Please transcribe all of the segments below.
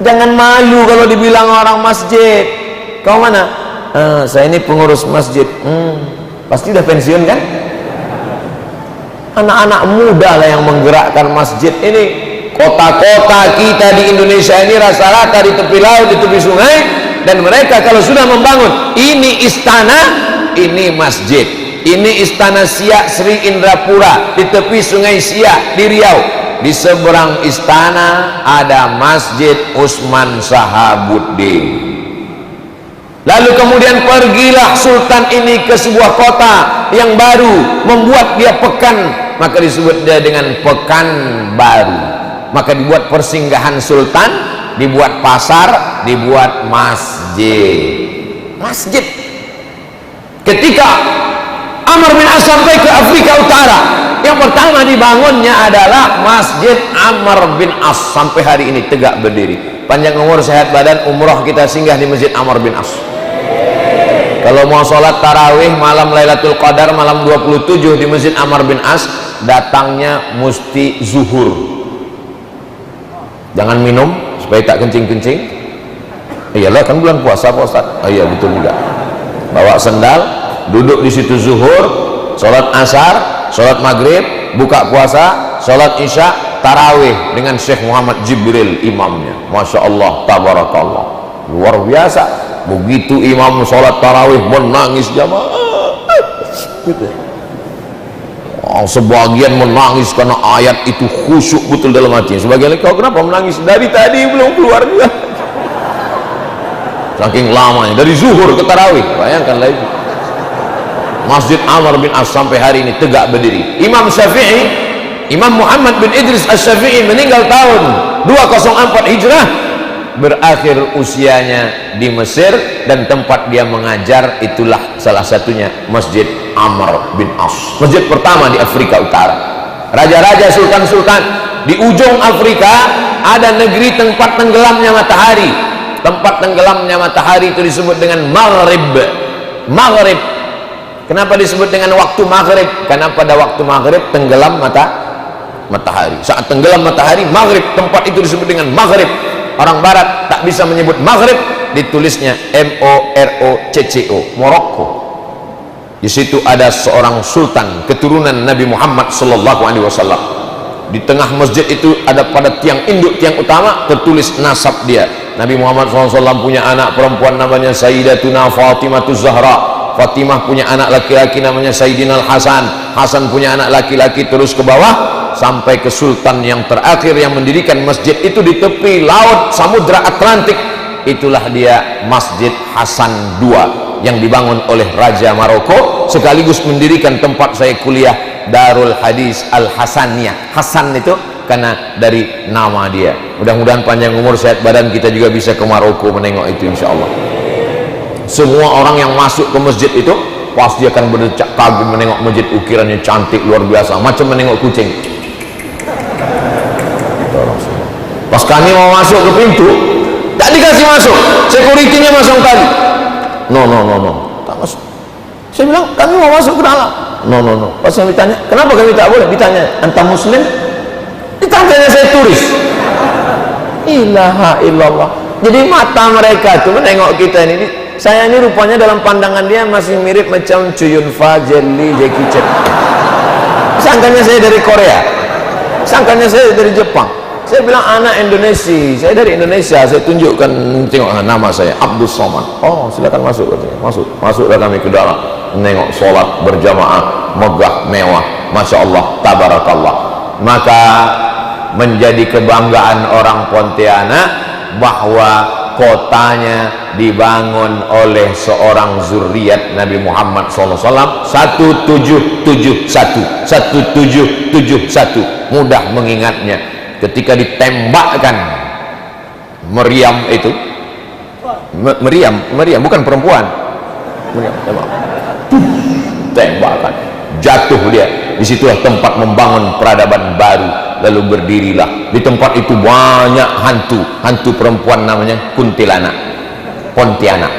Jangan malu kalau dibilang orang masjid. Kau mana? Saya ini pengurus masjid. Pasti udah pensiun kan? Anak-anak muda lah yang menggerakkan masjid ini. Kota-kota kita di Indonesia ini rata-rata di tepi laut, di tepi sungai, dan mereka kalau sudah membangun, ini istana, ini masjid. Ini istana Siak Sri Indrapura di tepi sungai Siak di Riau. Di seberang istana ada Masjid Usman Sahabuddin. Lalu kemudian pergilah sultan ini ke sebuah kota yang baru, membuat dia pekan, maka disebut dia dengan pekan baru. Maka dibuat persinggahan sultan, dibuat pasar, dibuat masjid. Masjid. Ketika Amr bin As sampai ke Afrika Utara, yang pertama dibangunnya adalah Masjid Amr bin As. Sampai hari ini tegak berdiri. Panjang umur, sehat badan, umroh kita singgah di Masjid Amr bin As. Kalau mau sholat tarawih malam Lailatul Qadar malam 27 di Masjid Amr bin As, datangnya mesti zuhur. Jangan minum supaya tak kencing-kencing. Iyalah kan bulan puasa Pak Ustaz. Iya betul juga. Bawa sendal, duduk di situ zuhur, sholat asar, sholat maghrib, buka puasa, sholat isya, tarawih dengan Syekh Muhammad Jibril imamnya. Masya Allah, tabarakallah, luar biasa. Begitu imam sholat tarawih menangis jamaah gitu. Sebagian menangis karena ayat itu khusyuk betul dalam hatinya. Sebagian lagi, kau kenapa menangis? Dari tadi belum keluar juga. Saking lamanya dari zuhur ke tarawih, bayangkan lagi. Masjid Amr bin As sampai hari ini tegak berdiri. Imam Syafi'i, Imam Muhammad bin Idris Asy-Syafi'i meninggal tahun 204 Hijrah, berakhir usianya di Mesir, dan tempat dia mengajar itulah salah satunya Masjid Amr bin As. Masjid pertama di Afrika Utara. Raja-raja, sultan-sultan di ujung Afrika ada negeri tempat tenggelamnya matahari. Tempat tenggelamnya matahari itu disebut dengan Maghrib. Maghrib. Kenapa disebut dengan waktu maghrib? Karena pada waktu maghrib tenggelam matahari. Saat tenggelam matahari, maghrib, tempat itu disebut dengan maghrib. Orang barat tak bisa menyebut maghrib, ditulisnya M-O-R-O-C-C-O, Maroko. Di situ ada seorang sultan keturunan Nabi Muhammad SAW. Di tengah masjid itu ada pada tiang induk, tiang utama, tertulis nasab dia. Nabi Muhammad SAW punya anak perempuan namanya Sayyidatuna Fatimahuz Zahra. Fatimah punya anak laki-laki namanya Sayyidina Al-Hasan. Hasan punya anak laki-laki, terus ke bawah sampai ke sultan yang terakhir yang mendirikan masjid itu di tepi laut Samudra Atlantik. Itulah dia Masjid Hasan II yang dibangun oleh Raja Maroko, sekaligus mendirikan tempat saya kuliah, Darul Hadis Al-Hasaniyah. Hasan itu karena dari nama dia. Mudah-mudahan panjang umur, sehat badan, kita juga bisa ke Maroko menengok itu insya Allah. Semua orang yang masuk ke masjid itu pasti akan berdecak kagum menengok masjid. Ukirannya cantik luar biasa, macam menengok kucing. Pas kami mau masuk ke pintu, tak dikasih masuk, security-nya masuk tadi. No, tak masuk. Saya bilang, kami mau masuk ke dalam. No. Pas saya ditanya, kenapa kami tak boleh? Ditanya, anta muslim? Ditanya, saya turis. Ilaha illallah. Jadi mata mereka itu menengok kita ini. Saya ini rupanya dalam pandangan dia masih mirip macam Chuyun Fa, Jet Li, Jackie Chan. Sangkanya saya dari Korea, sangkanya saya dari Jepang. Saya bilang anak Indonesia, saya dari Indonesia. Saya tunjukkan, tengok nama saya Abdul Somad. Oh silakan masuk katanya. Masuklah kami ke dalam, menengok sholat berjamaah megah mewah, masya Allah, tabarakallah. Maka menjadi kebanggaan orang Pontianak bahwa kotanya dibangun oleh seorang zuriat Nabi Muhammad SAW. 1771 mudah mengingatnya. Ketika ditembakkan Maryam itu, Maryam bukan perempuan, Maryam tembakan, jatuh dia. Disitulah tempat membangun peradaban baru. Lalu berdirilah di tempat itu banyak hantu perempuan namanya Kuntilanak, Pontianak.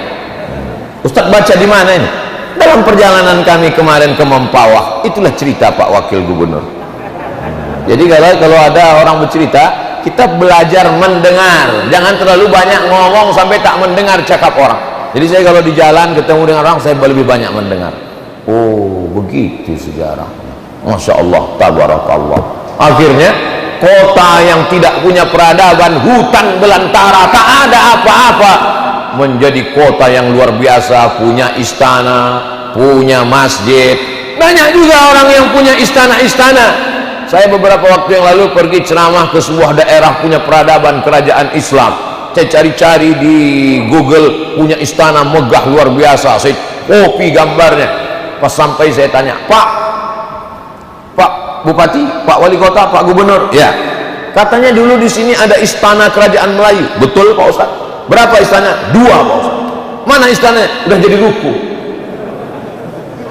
Ustaz baca di mana ini? Dalam perjalanan kami kemarin ke Mempawah. Itulah cerita Pak Wakil Gubernur. Jadi kalau ada orang bercerita kita belajar mendengar, jangan terlalu banyak ngomong sampai tak mendengar cakap orang. Jadi saya kalau di jalan ketemu dengan orang, saya lebih banyak mendengar. Oh begitu sejarahnya, Masya Allah, tabarakallah. Akhirnya kota yang tidak punya peradaban, hutan belantara, tak ada apa-apa, menjadi kota yang luar biasa, punya istana, punya masjid. Banyak juga orang yang punya istana-istana. Saya beberapa waktu yang lalu pergi ceramah ke sebuah daerah punya peradaban kerajaan Islam. Saya cari-cari di Google, punya istana megah luar biasa. Saya copy gambarnya. Pas sampai saya tanya, Pak Bupati, Pak Wali Kota, Pak Gubernur, ya, katanya dulu di sini ada istana kerajaan Melayu. Betul Pak Ustaz? Berapa istana? 2 Pak Ustaz. Mana istananya? Udah jadi ruku,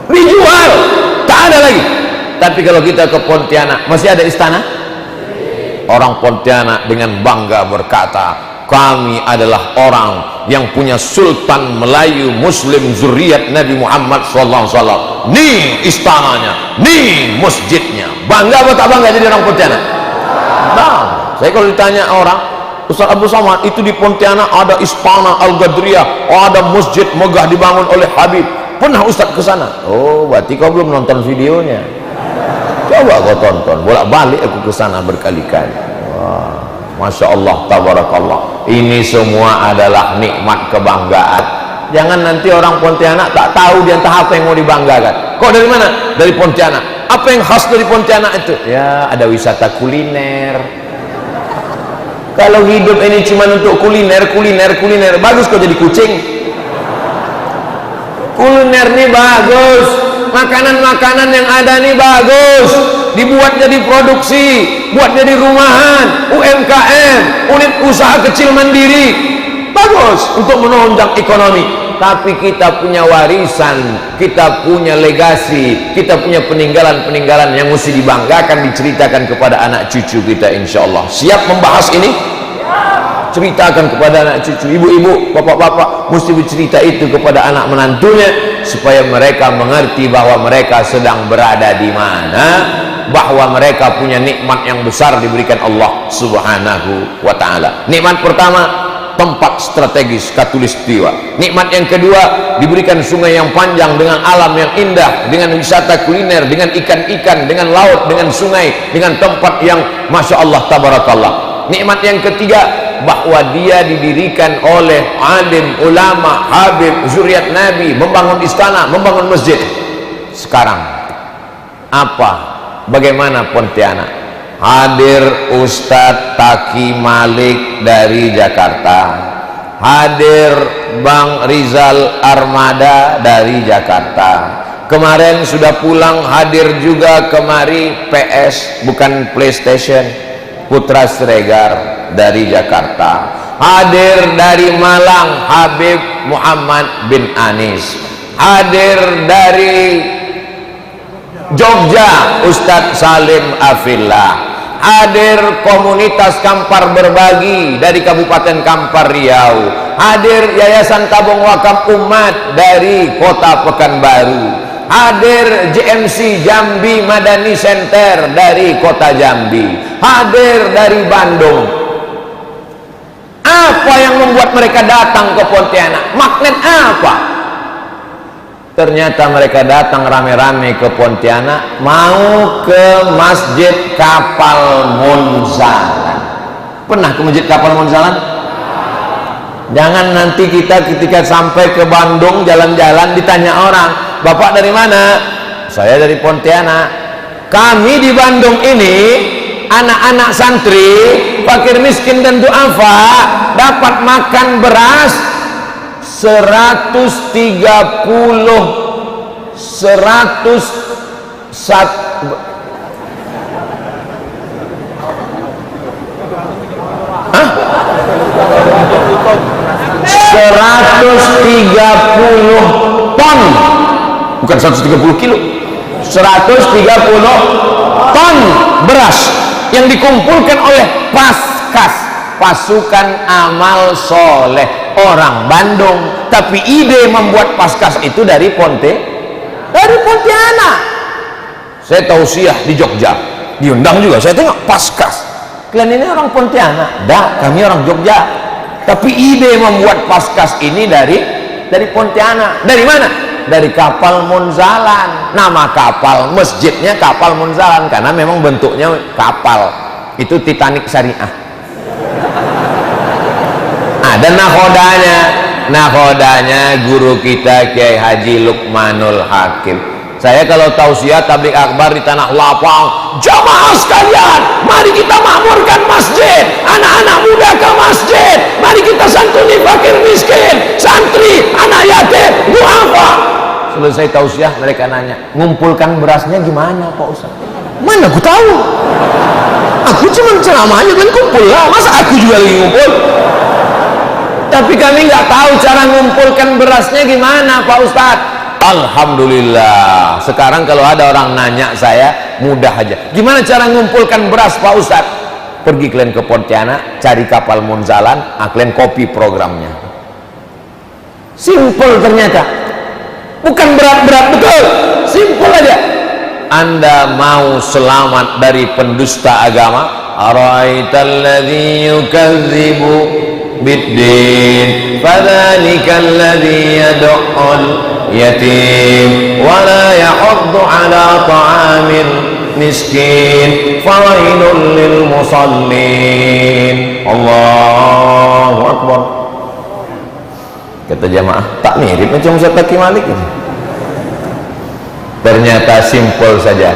dijual, tak ada lagi. Tapi kalau kita ke Pontianak, masih ada istana? Orang Pontianak dengan bangga berkata, kami adalah orang yang punya Sultan Melayu Muslim zuriat Nabi Muhammad SAW. Nih istananya, nih masjidnya. Bangga apa tak bangga jadi orang Pontianak? Bang, saya kalau ditanya orang, Ustaz Abu Samad, itu di Pontianak ada istana Al-Gadriyah, ada masjid megah dibangun oleh Habib. Pernah Ustaz ke sana? Oh, berarti kau belum nonton videonya. Coba kau tonton, bolak-balik aku ke sana berkali-kali. Wah, Masya Allah, tabarakallah. Ini semua adalah nikmat kebanggaan. Jangan nanti orang Pontianak tak tahu dia entah apa yang mau dibanggakan. Kau dari mana? Dari Pontianak. Apa yang khas dari Pontianak itu? Ya, ada wisata kuliner. Kalau hidup ini cuma untuk kuliner, bagus kau jadi kucing. Kuliner ini bagus, makanan-makanan yang ada nih bagus, dibuat jadi produksi, buat jadi rumahan, UMKM, unit usaha kecil mandiri, bagus untuk menunjang ekonomi. Tapi kita punya warisan, kita punya legasi, kita punya peninggalan-peninggalan yang mesti dibanggakan, diceritakan kepada anak cucu kita, insya Allah. Siap membahas ini? Ceritakan kepada anak cucu, ibu-ibu, bapak-bapak mesti bercerita itu kepada anak menantunya, supaya mereka mengerti bahwa mereka sedang berada di mana, bahwa mereka punya nikmat yang besar diberikan Allah Subhanahu wa ta'ala. Nikmat pertama, tempat strategis Khatulistiwa. Nikmat yang kedua, diberikan sungai yang panjang dengan alam yang indah, dengan wisata kuliner, dengan ikan-ikan, dengan laut, dengan sungai, dengan tempat yang Masya Allah, tabarakallah. Nikmat yang ketiga, bahwa dia didirikan oleh alim, ulama, habib, zuriat Nabi, membangun istana, membangun masjid. Sekarang apa, bagaimana Pontianak? Hadir Ustadz Taki Malik dari Jakarta, hadir Bang Rizal Armada dari Jakarta. Kemarin sudah pulang, hadir juga kemari PS, bukan PlayStation, Putra Siregar dari Jakarta. Hadir dari Malang Habib Muhammad bin Anis. Hadir dari Jogja Ustadz Salim Afillah. Hadir komunitas Kampar Berbagi dari Kabupaten Kampar Riau. Hadir Yayasan Tabung Wakaf Umat dari Kota Pekanbaru. Hadir JMC Jambi Madani Center dari Kota Jambi. Hadir dari Bandung. Apa yang membuat mereka datang ke Pontianak? Magnet apa? Ternyata mereka datang rame-rame ke Pontianak, mau ke Masjid Kapal Monzalan. Pernah ke Masjid Kapal Monzalan? Jangan nanti kita ketika sampai ke Bandung jalan-jalan ditanya orang, Bapak dari mana? Saya dari Pontianak. Kami di Bandung ini anak-anak santri, fakir miskin dan duafa dapat makan beras 130 ton, bukan 130 kilo, 130 ton beras yang dikumpulkan oleh Paskas, pasukan amal soleh orang Bandung. Tapi ide membuat Paskas itu dari Pontianak. Saya tausiah di Jogja, diundang juga, saya tengok Paskas. kalian ini orang Pontianak? Dah, kami orang Jogja. Tapi ide membuat Paskas ini dari Pontianak. Dari mana? Dari kapal Munzalan. Nama kapal masjidnya kapal Munzalan karena memang bentuknya kapal. Itu Titanic Syariah. Ada nahodanya guru kita Kiai Haji Lukmanul Hakim. Saya kalau tausiah tabligh akbar di tanah lapang, jamaah sekalian, mari kita makmurkan masjid, anak-anak muda ke masjid, mari kita santuni fakir miskin, santri, anak yatim, duafa. Selesai tausiah mereka nanya, ngumpulkan berasnya gimana Pak Ustaz? Mana aku tahu, aku cuma ceramahnya kan kumpul lah, masa aku juga lagi ngumpul? Tapi kami nggak tahu cara ngumpulkan berasnya gimana Pak Ustadz. Alhamdulillah sekarang kalau ada orang nanya saya mudah aja, gimana cara ngumpulkan beras Pak Ustadz? Pergi kalian ke Pontianak, cari kapal Munzalan, kalian copy programnya. Simple ternyata, bukan berat-berat, betul, simple aja. Anda mau selamat dari pendusta agama? Araital ladzi yukadzibu biddin fadzalikal ladzi yad'ul yatim wa la yahuddu ala ta'amil miskin fawailul lil musallin. Allahu akbar. Kata jamaah, tak mirip macam Ustaz Taki Malik ini. Ternyata simpel saja,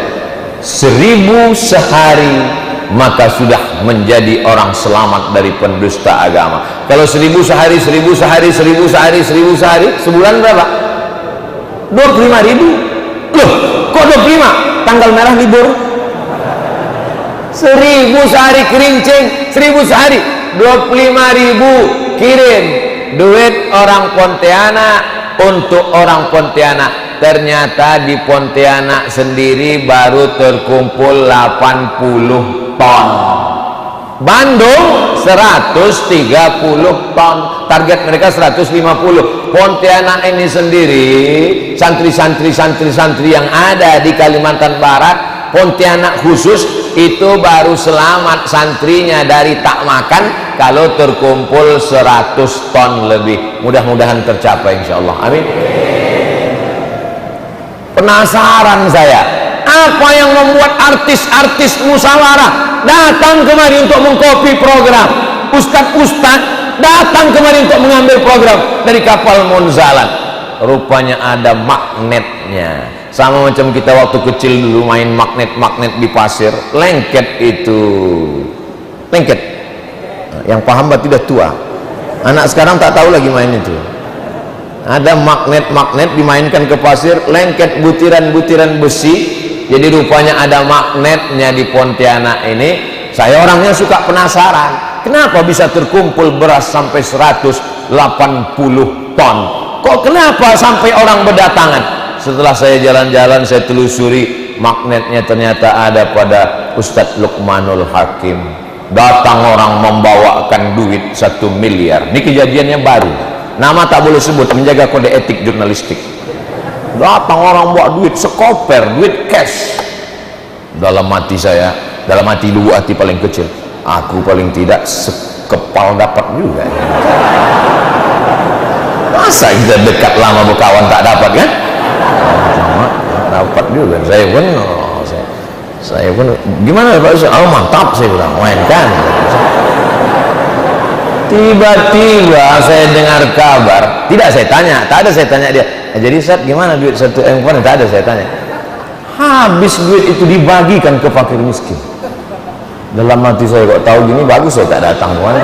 1000 sehari maka sudah menjadi orang selamat dari pendusta agama. Kalau 1000 sehari, 1000 sehari, 1000 sehari, 1000 sehari, sebulan berapa? 25.000. Loh, kok 25? Tanggal merah libur. 1000 sehari kerincing, 1000 sehari, 25.000 kirim duit orang Pontianak untuk orang Pontianak. Ternyata di Pontianak sendiri baru terkumpul 80 ton. Bandung 130 ton. Target mereka 150. Pontianak ini sendiri, santri-santri yang ada di Kalimantan Barat, Pontianak khusus itu baru selamat santrinya dari tak makan kalau terkumpul 100 ton lebih. Mudah-mudahan tercapai insyaallah. Amin. Penasaran saya, apa yang membuat artis-artis musyawarah datang kemari untuk mengkopi program? Ustadz datang kemari untuk mengambil program dari kapal Munzalan. Rupanya ada magnetnya. Sama macam kita waktu kecil dulu main magnet-magnet di pasir. Lengket itu. Lengket. Yang paham tidak tua. Anak sekarang tak tahu lagi main itu. Ada magnet-magnet dimainkan ke pasir, lengket butiran-butiran besi. Jadi rupanya ada magnetnya di Pontianak ini. Saya orangnya suka penasaran, kenapa bisa terkumpul beras sampai 180 ton? Kok kenapa sampai orang berdatangan? Setelah saya jalan-jalan, saya telusuri, magnetnya ternyata ada pada Ustadz Lukmanul Hakim. Datang orang membawakan duit 1 miliar. Ini kejadiannya baru. Nama tak boleh sebut, menjaga kode etik jurnalistik. Datang orang bawa duit sekoper, duit cash. Dalam hati saya, dalam hati dua hati paling kecil, aku paling tidak sekepal dapat juga. Masa kita dekat lama berkawan tak dapat kan? Dapat juga. Saya pun gimana Pak Ustaz? Oh mantap, saya bilang, mainkan. Tiba-tiba saya dengar kabar, tidak saya tanya, tak ada saya tanya dia. Jadi Ustaz gimana duit 1 M kemarin? Tak ada saya tanya. Habis duit itu dibagikan ke fakir miskin. Dalam hati saya, kok tahu gini bagus saya tak datang kemana.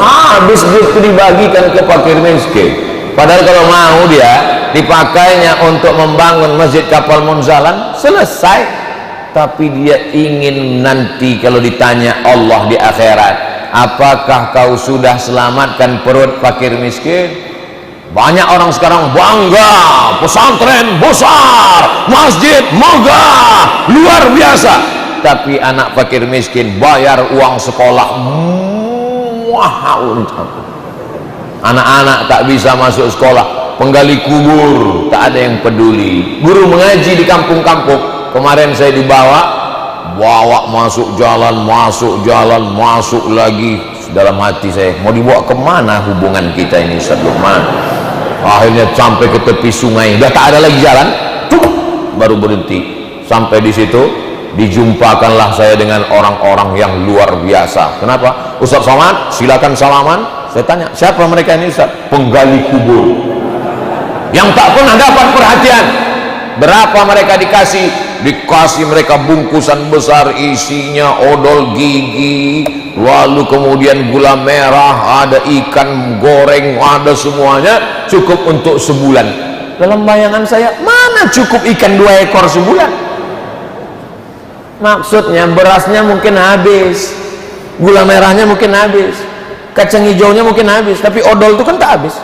Habis duit itu dibagikan ke fakir miskin. Padahal kalau mau dia dipakainya untuk membangun masjid kapal Munzalan, selesai. Tapi dia ingin nanti kalau ditanya Allah di akhirat, apakah kau sudah selamatkan perut fakir miskin? Banyak orang sekarang bangga, pesantren besar, masjid megah, luar biasa. Tapi anak fakir miskin bayar uang sekolah mahal. Anak-anak tak bisa masuk sekolah, penggali kubur tak ada yang peduli. Guru mengaji di kampung-kampung, kemarin saya dibawa bawa masuk jalan, masuk lagi. Dalam hati saya, mau dibawa kemana hubungan kita ini Ustaz Lukman? Akhirnya sampai ke tepi sungai, udah tak ada lagi jalan, baru berhenti. Sampai di situ dijumpakanlah saya dengan orang-orang yang luar biasa. Kenapa? Ustaz Somad, silakan salaman. Saya tanya, siapa mereka ini Ustaz? Penggali kubur yang tak pernah dapat perhatian. Berapa mereka dikasih mereka bungkusan besar, isinya odol gigi, lalu kemudian gula merah, ada ikan goreng, ada semuanya, cukup untuk sebulan. Dalam bayangan saya, mana cukup ikan 2 ekor sebulan? Maksudnya berasnya mungkin habis, gula merahnya mungkin habis, kacang hijaunya mungkin habis, tapi odol itu kan tak habis.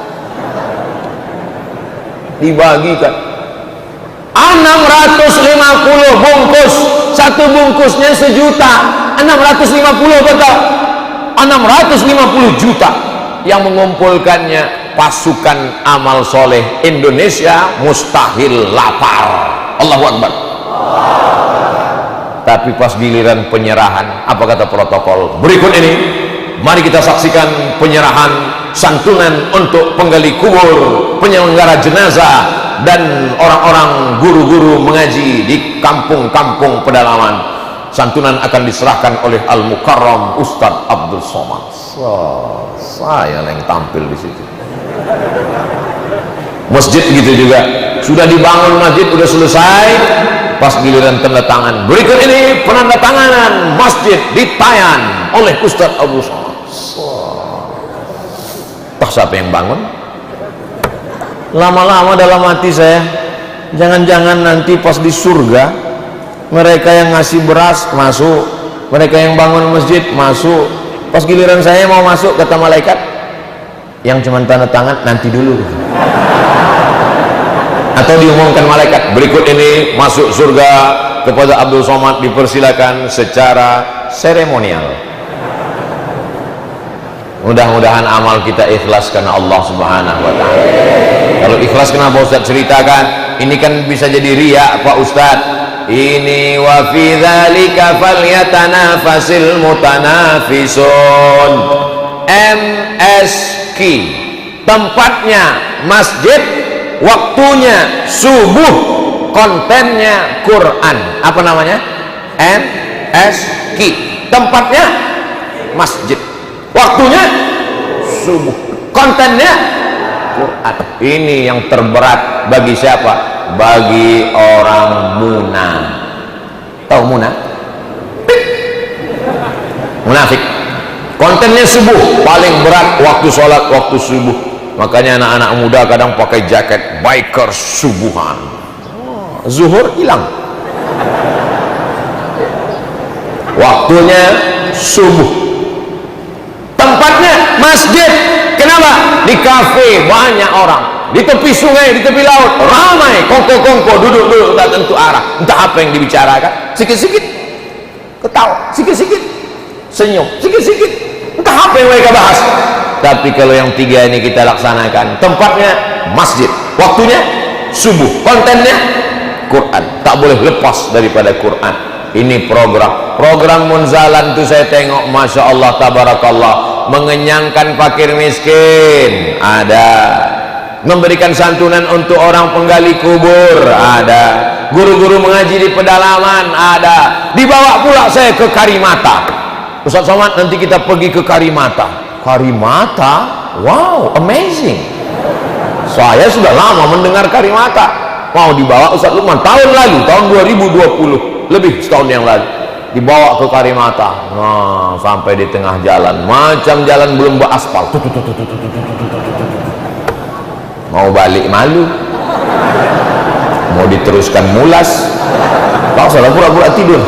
Dibagikan 650 bungkus, satu bungkusnya 1 juta, 650 betul, 650 juta yang mengumpulkannya. Pasukan amal soleh Indonesia mustahil lapar. Allahu Akbar. Tapi pas giliran penyerahan, apa kata protokol berikut ini? Mari kita saksikan penyerahan santunan untuk penggali kubur, penyelenggara jenazah, dan orang-orang guru-guru mengaji di kampung-kampung pedalaman. Santunan akan diserahkan oleh Al-Mukarram Ustadz Abdul Somad. Saya yang tampil di situ. Masjid gitu juga, sudah dibangun masjid, sudah selesai. Pas giliran tanda tangan, berikut ini penandatanganan masjid di Tayan oleh Ustadz Abdul Somad. Entah siapa yang bangun. Lama-lama dalam hati saya, jangan-jangan nanti pas di surga, mereka yang ngasih beras masuk, mereka yang bangun masjid masuk. Pas giliran saya mau masuk, kata malaikat, yang cuma tanda tangan nanti dulu. Atau diumumkan malaikat, berikut ini masuk surga kepada Abdul Somad dipersilakan secara seremonial. Mudah-mudahan amal kita ikhlas karena Allah Subhanahu wa ta'ala. Kalau ikhlas, kenapa Ustaz ceritakan? Ini kan bisa jadi riya Pak Ustaz. Ini wa fi dzalika falyatanafasil mutanafisun. MSQ, tempatnya masjid, waktunya subuh, kontennya Quran. Apa namanya? MSQ, tempatnya masjid, waktunya subuh, kontennya Quran. Ini yang terberat bagi siapa? Bagi orang muna. Tahu muna? Munafik. Kontennya subuh, paling berat waktu sholat, waktu subuh. Makanya anak-anak muda kadang pakai jaket biker subuhan. Zuhur hilang, waktunya subuh, tempatnya masjid. Kenapa? Di kafe banyak orang, di tepi sungai, di tepi laut ramai, kongko-kongko duduk-duduk tak tentu arah. Entah apa yang dibicarakan, sikit-sikit ketawa, sikit-sikit senyum, sikit-sikit entah apa yang mereka bahas. Tapi kalau yang 3 ini kita laksanakan, tempatnya masjid, waktunya subuh, kontennya Quran, tak boleh lepas daripada Quran. Ini program Munzalan tuh saya tengok, Masya Allah, Tabarakallah, mengenyangkan fakir miskin ada, memberikan santunan untuk orang penggali kubur ada, guru-guru mengaji di pedalaman ada. Dibawa pula saya ke Karimata. Ustaz Somad, nanti kita pergi ke Karimata. Karimata, wow, amazing. Saya sudah lama mendengar Karimata. Mau dibawa Ustaz Lukman tahun lalu, tahun 2020, lebih setahun yang lalu, dibawa ke Karimata. Nah, sampai di tengah jalan, macam jalan belum beraspal, mau balik malu, mau diteruskan mulas, tak salah, pura-pura tidur,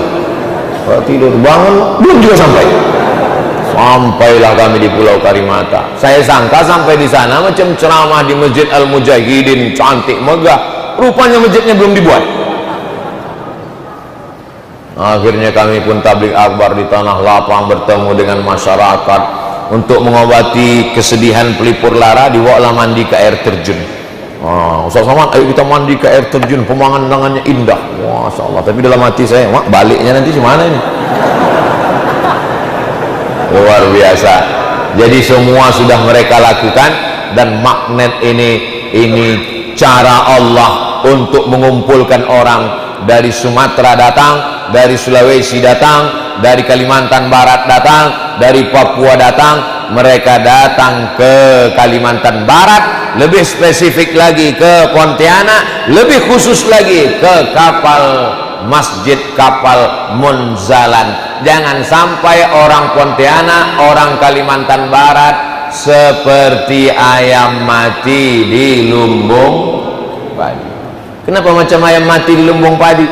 bangun belum juga sampai. Sampailah kami di Pulau Karimata. Saya sangka sampai di sana macam ceramah di Masjid Al-Mujahidin, cantik megah. Rupanya masjidnya belum dibuat. Akhirnya kami pun tabligh akbar di tanah lapang, bertemu dengan masyarakat untuk mengobati kesedihan pelipur lara. Dibawa mandi ke air terjun. Ustaz Somad, ayo kita mandi ke air terjun, pemandangannya indah. Masya Allah. Tapi dalam hati saya, mak, baliknya nanti gimana ini? Luar biasa. Jadi semua sudah mereka lakukan, dan magnet ini cara Allah untuk mengumpulkan orang dari Sumatera datang, dari Sulawesi datang, dari Kalimantan Barat datang, dari Papua datang. Mereka datang ke Kalimantan Barat, lebih spesifik lagi ke Pontianak, lebih khusus lagi ke kapal Masjid Kapal Munzalan. Jangan sampai orang Pontianak, orang Kalimantan Barat seperti ayam mati di lumbung padi. Kenapa macam ayam mati di lumbung padi?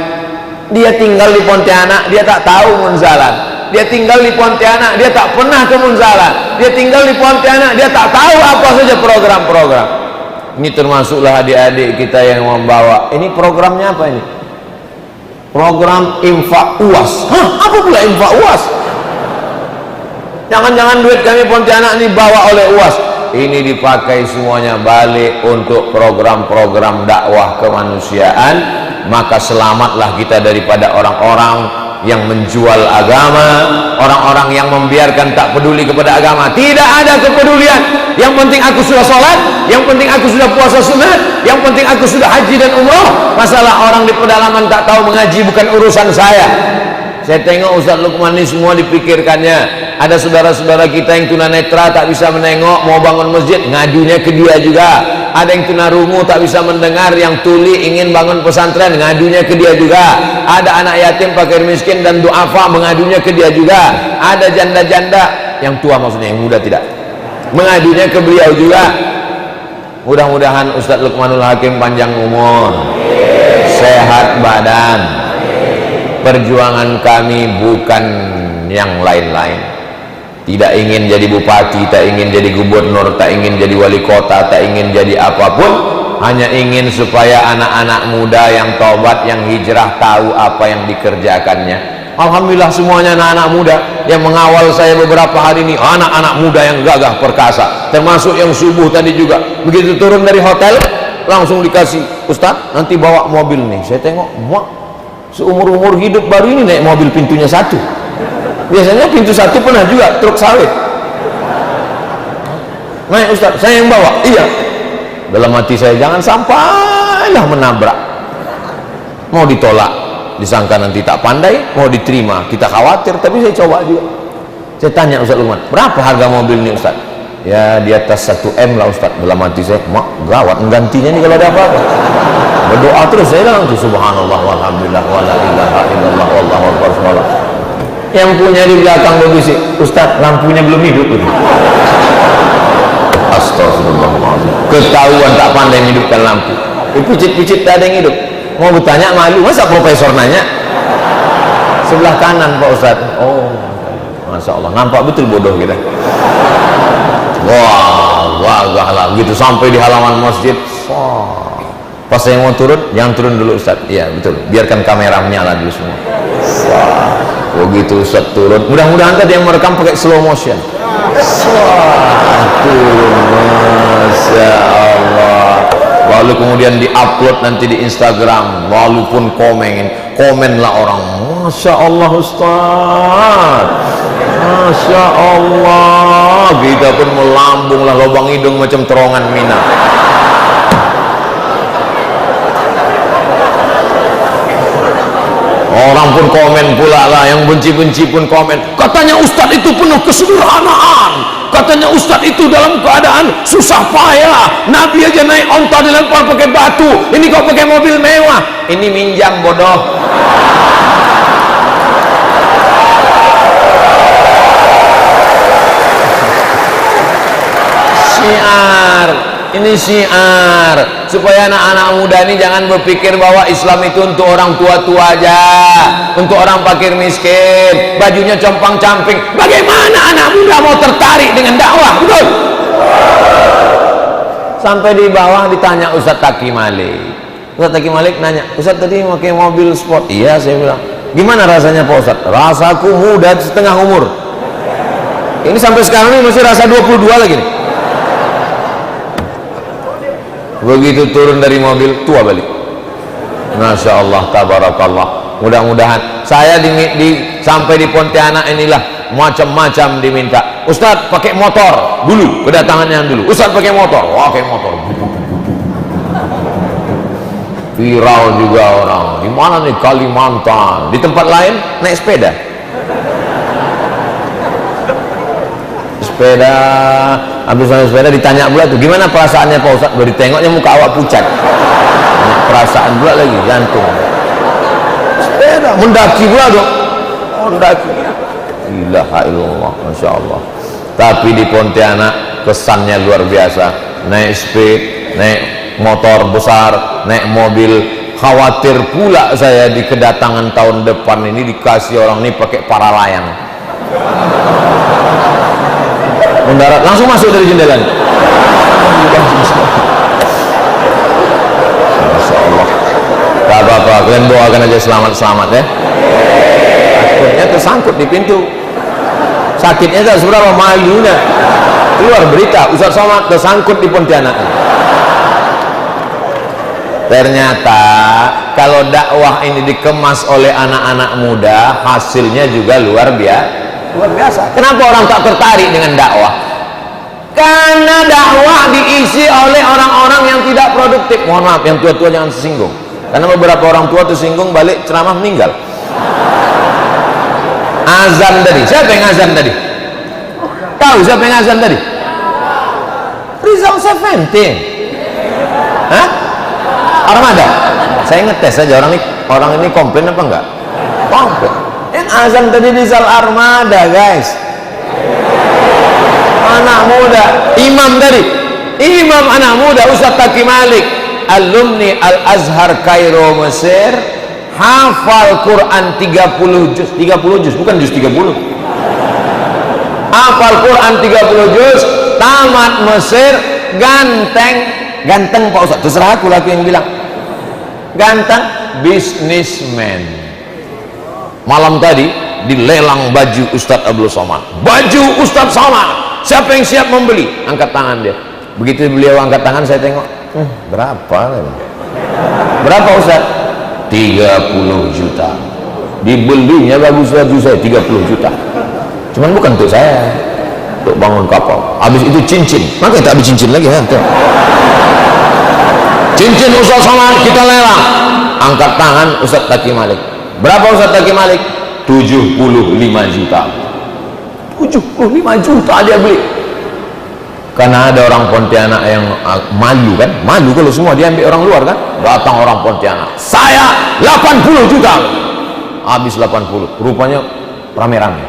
Dia tinggal di Pontianak, dia tak tahu Munzalan. Dia tinggal di Pontianak, dia tak pernah ke Munzalan. Dia tinggal di Pontianak, dia tak tahu apa saja program-program. Ini termasuklah adik-adik kita yang membawa. Ini programnya apa ini? Program infak UAS. Hah? Apa pula infak UAS? Jangan-jangan duit kami Pontianak ini bawa oleh UAS. Ini dipakai semuanya balik untuk program-program dakwah kemanusiaan. Maka selamatlah kita daripada orang-orang yang menjual agama, orang-orang yang membiarkan tak peduli kepada agama. Tidak ada kepedulian. Yang penting aku sudah sholat, yang penting aku sudah puasa sunat, yang penting aku sudah haji dan umroh. Masalah orang di pedalaman tak tahu mengaji bukan urusan saya. Saya tengok Ustaz Lukman ini semua dipikirkannya. Ada saudara-saudara kita yang tunanetra tak bisa menengok, mau bangun masjid, ngadunya ke dia juga. Ada yang tunarungu tak bisa mendengar, yang tuli ingin bangun pesantren, ngadunya ke dia juga. Ada anak yatim, fakir miskin dan duafa, mengadunya ke dia juga. Ada janda-janda yang tua, maksudnya yang muda tidak, mengadunya ke beliau juga. Mudah-mudahan Ustaz Lukmanul Hakim panjang umur, sehat badan. Perjuangan kami bukan yang lain-lain. Tidak ingin jadi bupati, tak ingin jadi gubernur, tak ingin jadi wali kota, tak ingin jadi apapun. Hanya ingin supaya anak-anak muda yang taubat, yang hijrah tahu apa yang dikerjakannya. Alhamdulillah semuanya anak-anak muda yang mengawal saya beberapa hari ini, anak-anak muda yang gagah perkasa, termasuk yang subuh tadi juga. Begitu turun dari hotel langsung dikasih, Ustaz nanti bawa mobil nih. Saya tengok, mak, seumur-umur hidup baru ini naik mobil pintunya satu. Biasanya pintu satu pernah juga truk sawit. Naik Ustaz, saya yang bawa. Iya. Dalam hati saya, jangan sampailah menabrak. Mau ditolak, disangka nanti tak pandai. Mau diterima, kita khawatir. Tapi saya coba juga. Saya tanya Ustaz Lukman, berapa harga mobil ini Ustaz? Ya di atas 1M lah Ustaz. Dalam hati saya, mak, gawat menggantinya nih kalau ada apa-apa. Berdoa terus saya dalam itu, subhanallah walhamdulillah wala ilaha illallah wallahu akbar. Yang punya di belakang berbisik, Ustaz lampunya belum hidup itu. Astagfirullahaladzim, ketahuan tak pandai menghidupkan lampu. Picit-picit tak ada yang hidup. Mau bertanya malu, masa profesor nanya? Sebelah kanan Pak Ustaz. Oh Masya Allah, nampak betul bodoh kita. Wah, gagah lah gitu sampai di halaman masjid. Pas saya mau turun, jangan turun dulu Ustaz. Iya betul, biarkan kamera menyala dulu semua. Begitu Ustaz turun, mudah-mudahan tadi yang merekam pakai slow motion. Masya Allah. Lalu kemudian diupload nanti di Instagram, walaupun komenlah orang, Masya Allah Ustaz, Masya Allah. Kita pun melambunglah lubang hidung macam terowongan Mina. Orang pun komen pula lah, yang benci-benci pun komen. Katanya Ustadz itu penuh kesederhanaan, katanya Ustadz itu dalam keadaan susah payah, Nabi aja naik onta dilempar pakai batu, ini kok pakai mobil mewah. Ini minjam bodoh. Syiar, ini syiar supaya anak-anak muda ini jangan berpikir bahwa Islam itu untuk orang tua-tua aja, untuk orang fakir miskin, bajunya compang-camping. Bagaimana anak muda mau tertarik dengan dakwah? Betul? Sampai di bawah ditanya Ustadz Taki Malik. Ustadz Taki Malik nanya, Ustadz tadi pakai mobil sport. Iya, saya bilang. Gimana rasanya Pak Ustadz? Rasaku muda setengah umur. Ini sampai sekarang ini masih rasa 22 lagi nih. begitu turun dari mobil tua balik. Masya Allah, tabarakallah. Mudah-mudahan saya sampai di Pontianak inilah macam-macam diminta. Ustadz pakai motor dulu, kedatangannya dulu. Ustadz pakai motor, wah pakai motor. Viral juga orang. Di mana nih? Kalimantan. Di tempat lain naik sepeda. Sepeda, habis naik sepeda ditanya pula tuh, gimana perasaannya Pak Ustadz? Baru ditengoknya muka awak pucat. Perasaan pula lagi, jantung. Sepeda, mendaki pula dong. Mendaki. Ilaha illallah, Masya Allah. Tapi di Pontianak kesannya luar biasa. Naik speed, naik motor besar, naik mobil. Khawatir pula saya di kedatangan tahun depan ini dikasih orang ini pakai para layang. Mendarat langsung masuk dari jendela. Masya Allah. Gak apa-apa, kalian doakan aja selamat-selamat ya. Akhirnya tersangkut di pintu. Sakitnya tak seberapa, malunya keluar berita Ustaz Somad tersangkut di Pontianak. Ternyata kalau dakwah ini dikemas oleh anak-anak muda, hasilnya juga luar biasa. Kenapa orang tak tertarik dengan dakwah? Karena dakwah diisi oleh orang-orang yang tidak produktif. Mohon maaf, yang tua-tua jangan tersinggung, karena beberapa orang tua tersinggung balik ceramah meninggal. Azan tadi, siapa yang azan tadi? Tahu siapa yang azan tadi? Rizal 17. Hah? Armada. Saya ngetes saja, orang ini komplain apa enggak? Komplain. Yang azan tadi Rizal Armada, guys. Anak muda. Imam tadi, imam anak muda Ustaz Taki Malik, alumni Al-Azhar Kairo Mesir, hafal Quran 30 juz, bukan juz 30. Hafal Quran 30 juz, tamat Mesir, ganteng Pak Ustaz, terserah aku lagi yang bilang ganteng, businessman. Malam tadi dilelang baju Ustadz Abdul Somad, baju Ustadz Somad, siapa yang siap membeli? Angkat tangan dia. Begitu beliau angkat tangan, saya tengok, berapa Ustadz? 30 juta. Dibelinya bagus baju saya 30 juta. Cuman bukan untuk saya, untuk bangun kapal. Habis itu cincin, makanya tak habis cincin lagi ya. Cincin Ustaz Somad kita lelang. Angkat tangan Ustaz Taki Malik. Berapa Ustaz Taki Malik? 75 juta. 75 juta dia beli. Karena ada orang Pontianak yang malu kan, malu kalau semua diambil orang luar kan. Datang orang Pontianak, saya 80 juta. Habis 80, rupanya rame-rame.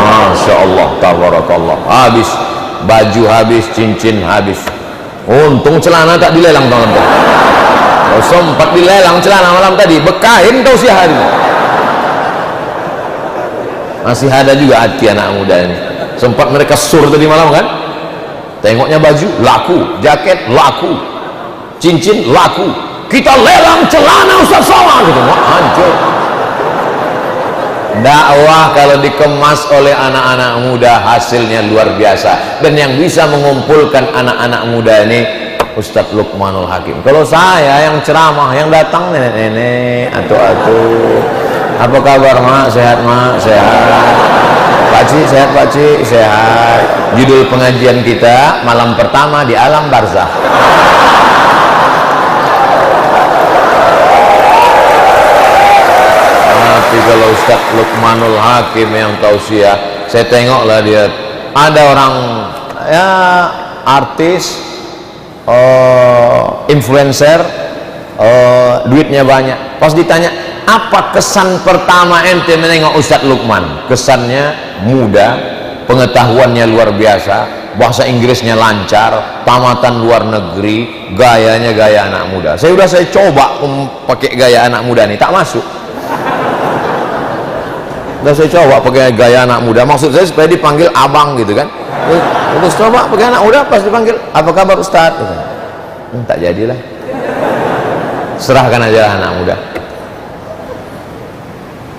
Masya Allah, tabarakallah. Habis baju, habis cincin, habis. Untung celana tak dilelang teman-teman. Kalau sempat dilelang celana malam tadi, bekain kau si hari. Masih ada juga hati anak muda ini. Sempat mereka sur tadi malam kan, tengoknya baju laku, jaket laku, cincin laku, kita lelang celana Ustaz Somad gitu. Wah, hancur. Dakwah kalau dikemas oleh anak-anak muda hasilnya luar biasa. Dan yang bisa mengumpulkan anak-anak muda ini Ustadz Luqmanul Hakim. Kalau saya yang ceramah, yang datang nenek-nenek atau apa kabar mak? Sehat mak? Sehat. Pakcik sehat, pakcik sehat. Judul pengajian kita malam pertama di alam barzah. Tapi kalau Ustadz Luqmanul Hakim yang tausiah, saya tengoklah dia, ada orang ya artis, influencer, duitnya banyak. Pas ditanya, apa kesan pertama ente menengok Ustadz Luqman? Kesannya muda, pengetahuannya luar biasa, bahasa Inggrisnya lancar, tamatan luar negeri, gayanya gaya anak muda. Saya coba pakai gaya anak muda nih, tak masuk. Saya coba pakai gaya anak muda, maksud saya supaya dipanggil abang gitu kan. Terus coba pakai anak muda, pas dipanggil apa kabar Ustadz gitu. Tak jadilah. Serahkan aja anak muda.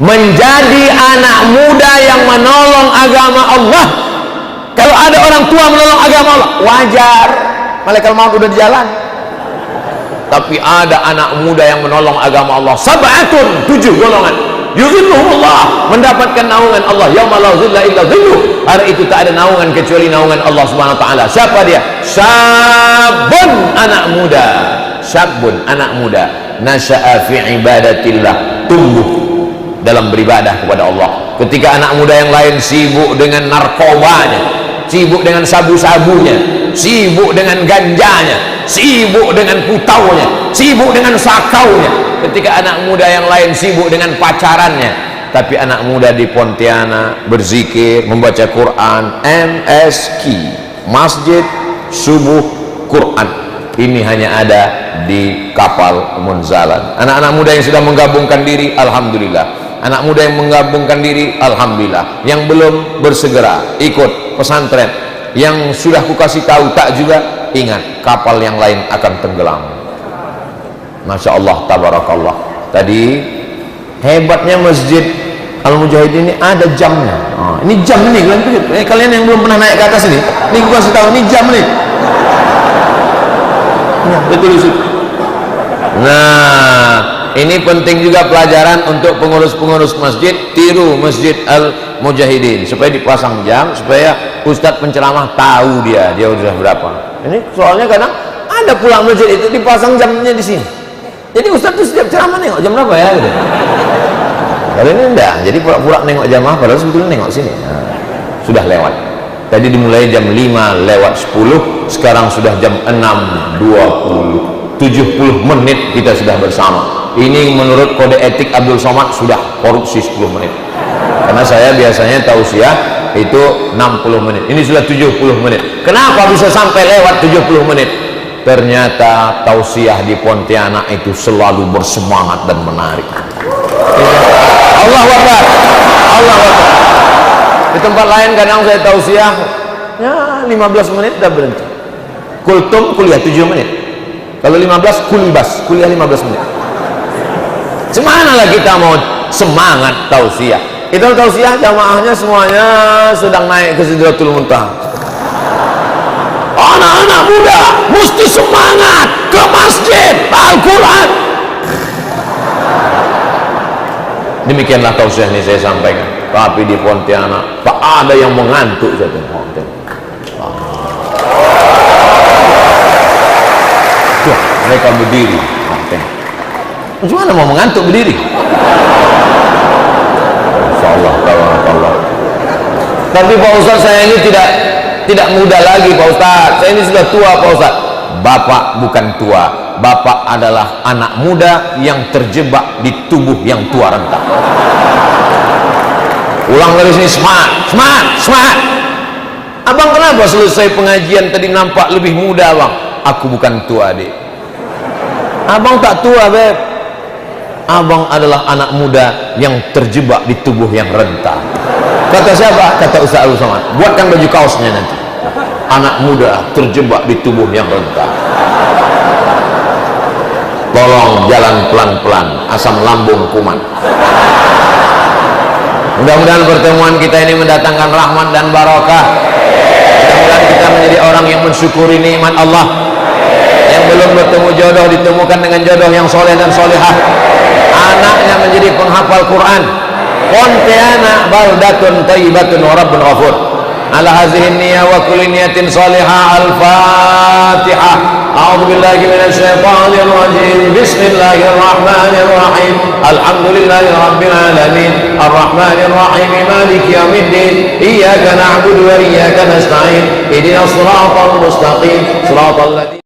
Menjadi anak muda yang menolong agama Allah Kalau ada orang tua menolong agama Allah, wajar, malaikat maut udah di jalan. Tapi ada anak muda yang menolong agama Allah, sab'atun, 7 golongan, yuzilluhumullah, mendapatkan naungan Allah, yauma la zilla illa zilluh, hari itu tak ada naungan kecuali naungan Allah Subhanahu wa taala. Siapa dia? Syabun, anak muda. Syabun, anak muda, nasya'a fi ibadatillah, tumbuh dalam beribadah kepada Allah. Ketika anak muda yang lain sibuk dengan narkobanya, sibuk dengan sabu-sabunya, sibuk dengan ganjanya, sibuk dengan putaunya, sibuk dengan sakaunya. Ketika anak muda yang lain sibuk dengan pacarannya, tapi anak muda di Pontianak berzikir, membaca Quran, MSQ, Masjid Subuh Quran. Ini hanya ada di kapal Munzalan. Anak-anak muda yang sudah menggabungkan diri, alhamdulillah. Anak muda yang menggabungkan diri, alhamdulillah. Yang belum, bersegera ikut pesantren. Yang sudah kukasih tahu tak juga, ingat, kapal yang lain akan tenggelam. Masya Allah, tabarakallah. Tadi hebatnya Masjid Al-Mujahidin ini ada jamnya. Ini jam nih, kalian yang belum pernah naik ke atas ini gua kasih tahu, ini jam nih. Betul. Nah, ini penting juga pelajaran untuk pengurus-pengurus masjid, tiru Masjid Al-Mujahidin supaya dipasang jam, supaya ustadz penceramah tahu dia udah berapa. Ini soalnya kadang ada pulang masjid itu dipasang jamnya di sini. Jadi ustadz tuh setiap ceramah nengok jam berapa ya gitu. Kali ini enggak, jadi pura-pura nengok jamaah padahal sebetulnya nengok sini. Nah, sudah lewat. Tadi dimulai jam 5:10, sekarang sudah jam 6:20. 70 menit kita sudah bersama. Ini menurut kode etik Abdul Somad sudah korupsi 10 menit. Karena saya biasanya tausiah itu 60 menit. Ini sudah 70 menit. Kenapa bisa sampai lewat 70 menit? Ternyata tausiah di Pontianak itu selalu bersemangat dan menarik. Allahu Akbar. Allahu Akbar. Di tempat lain kadang saya tausiah ya 15 menit udah berhenti. Kultum kuliah 7 menit. Kalau 15 kulibas, kuliah 15 menit. Semanalah kita mau semangat tausiah. Itu tausiah jamaahnya semuanya sedang naik ke Sidratul Muntaha. Anak-anak muda mesti semangat ke Masjid Al-Quran. Demikianlah tausiah ini saya sampaikan. Tapi di Pontianak tak ada yang mengantuk satu. Mereka berdiri. Gimana mau mengantuk berdiri? Insyaallah, Allah. Tapi Pak Ustaz, saya ini tidak muda lagi Pak Ustaz. Saya ini sudah tua Pak Ustaz. Bapak bukan tua. Bapak adalah anak muda yang terjebak di tubuh yang tua renta. Ulang dari sini, semangat. Abang kenapa selesai pengajian tadi nampak lebih muda Bang? Aku bukan tua Adik. Abang tak tua Beb. Abang adalah anak muda yang terjebak di tubuh yang renta. Kata siapa? Kata Ustaz Abdul Somad. Buatkan baju kaosnya nanti. Anak muda terjebak di tubuh yang renta. Tolong jalan pelan-pelan, asam lambung kumat. Mudah-mudahan pertemuan kita ini mendatangkan rahmat dan barakah. Mudah-mudahan kita menjadi orang yang mensyukuri nikmat Allah. Yang belum bertemu jodoh ditemukan dengan jodoh yang soleh dan solehah. Anaknya menjadi penghafal Quran. Pontianak baldatun thayyibatun wa rabbun ghafur. Ala hazihi niyyah wa kulli niyatin salihah. Al-Fatihah. A'udzu billahi minasy syaithanir rajim. Bismillahirrahmanirrahim. الرحيم الحمد لله رب العالمين الرحمن الرحيم مالك يوم الدين إياك نعبد وإياك نستعين اهدنا الصراط المستقيم صراط الذين